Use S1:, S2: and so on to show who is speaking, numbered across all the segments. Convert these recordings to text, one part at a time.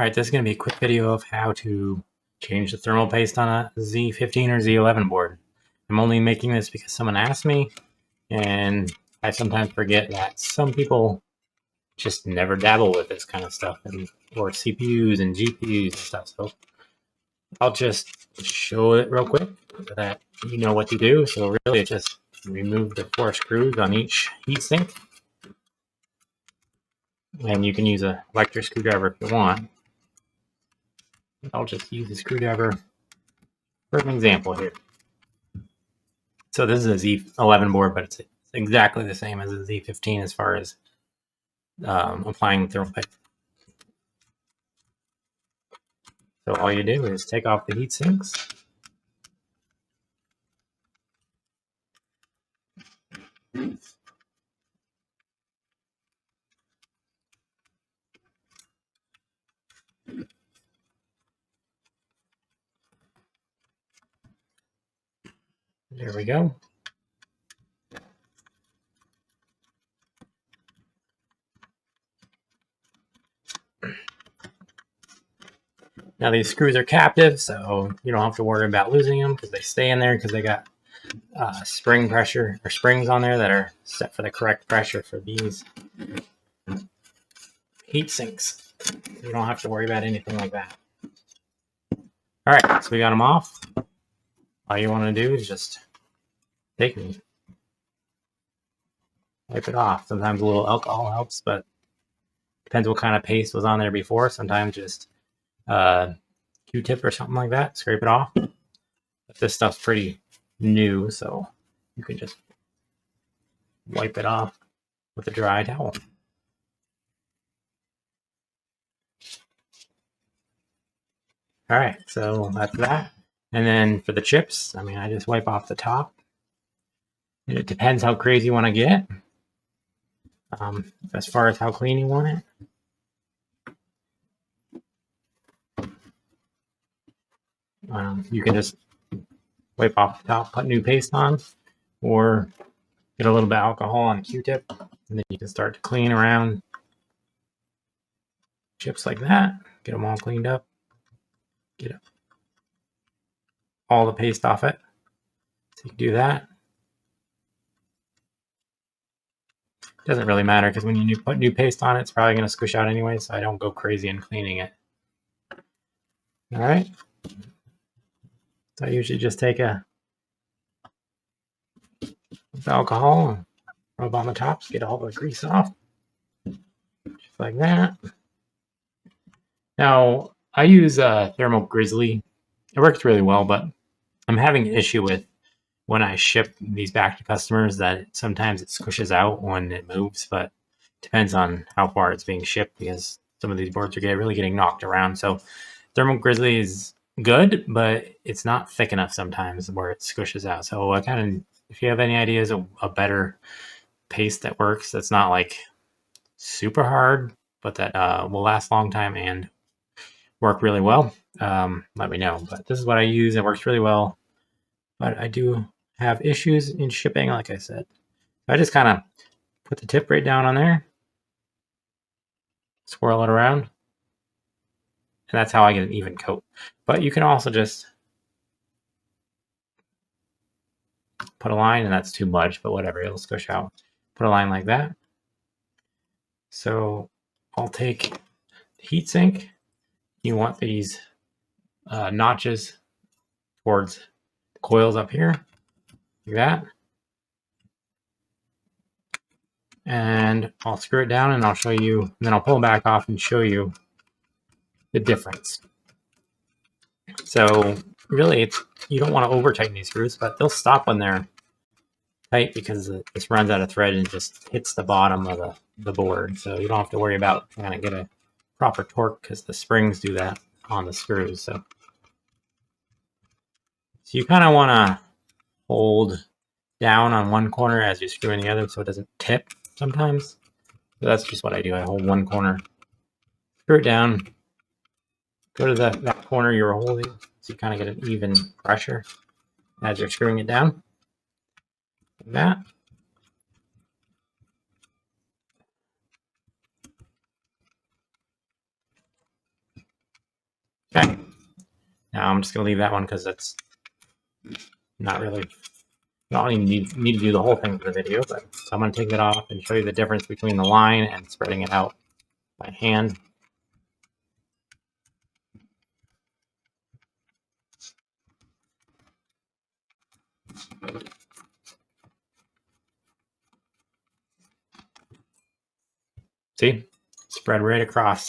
S1: Alright, this is going to be a quick video of how to change the thermal paste on a Z15 or Z11 board. I'm only making this because someone asked me, and I sometimes forget that some people just never dabble with this kind of stuff, or CPUs and GPUs and stuff. So I'll just show it real quick so that you know what to do. So really just remove the 4 screws on each heatsink. And you can use an electric screwdriver if you want. I'll just use a screwdriver for an example here. So this is a Z11 board, but it's exactly the same as a Z15 as far as applying thermal paste. So all you do is take off the heat sinks. There we go. Now these screws are captive, so you don't have to worry about losing them because they stay in there because they got spring pressure or springs on there that are set for the correct pressure for these heat sinks. You don't have to worry about anything like that. All right, so we got them off. All you want to do is just take them, wipe it off. Sometimes a little alcohol helps, but depends what kind of paste was on there before. Sometimes just Q-tip or something like that, scrape it off. But this stuff's pretty new, so you can just wipe it off with a dry towel. All right, so that's that. And then for the chips, I mean, I just wipe off the top. And it depends how crazy you want to get, as far as how clean you want it. You can just wipe off the top, put new paste on, or get a little bit of alcohol on a Q-tip, and then you can start to clean around chips like that. Get them all cleaned up. Get all the paste off it. So you can do that. Doesn't really matter because when you put new paste on it, it's probably going to squish out anyway, so I don't go crazy in cleaning it. All right. So I usually just take a alcohol and rub on the tops, get all the grease off, just like that. Now, I use Thermal Grizzly. It works really well, but I'm having an issue with when I ship these back to customers that sometimes it squishes out when it moves, but it depends on how far it's being shipped because some of these boards are really getting knocked around. So Thermal Grizzly is good, but it's not thick enough sometimes where it squishes out. So I kind of, if you have any ideas of a better paste that works, that's not like super hard, but that will last a long time and work really well, let me know. But this is what I use. It works really well, but I do have issues in shipping, like I said. I just kind of put the tip right down on there, swirl it around, and that's how I get an even coat. But you can also just put a line, and that's too much, but whatever, it'll squish out. Put a line like that. So I'll take the heatsink. You want these notches towards the coils up here, like that. And I'll screw it down and I'll show you, and then I'll pull it back off and show you the difference. So really, you don't want to over tighten these screws, but they'll stop when they're tight because this runs out of thread and just hits the bottom of the board. So you don't have to worry about trying to get a proper torque because the springs do that on the screws. So you kind of want to hold down on one corner as you screw in the other so it doesn't tip sometimes. So that's just what I do. I hold one corner, screw it down, go to that corner you were holding so you kind of get an even pressure as you're screwing it down. Like that. Okay. Now I'm just going to leave that one because that's not really, I don't even need to do the whole thing for the video, but so I'm going to take it off and show you the difference between the line and spreading it out by hand. See? Spread right across.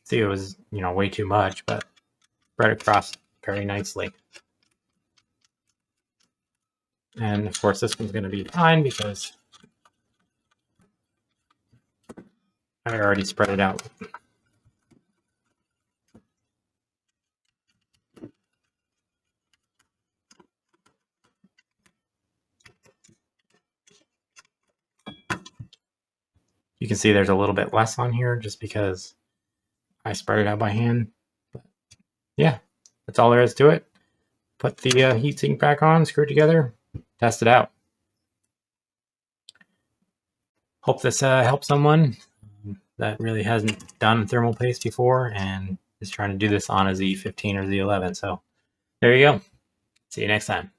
S1: See, it was, way too much, but spread across very nicely. And of course, this one's going to be fine because I already spread it out. You can see there's a little bit less on here just because I spread it out by hand. But yeah, that's all there is to it. Put the heatsink back on, screw it together, test it out. Hope this helps someone that really hasn't done thermal paste before and is trying to do this on a Z15 or Z11. So there you go. See you next time.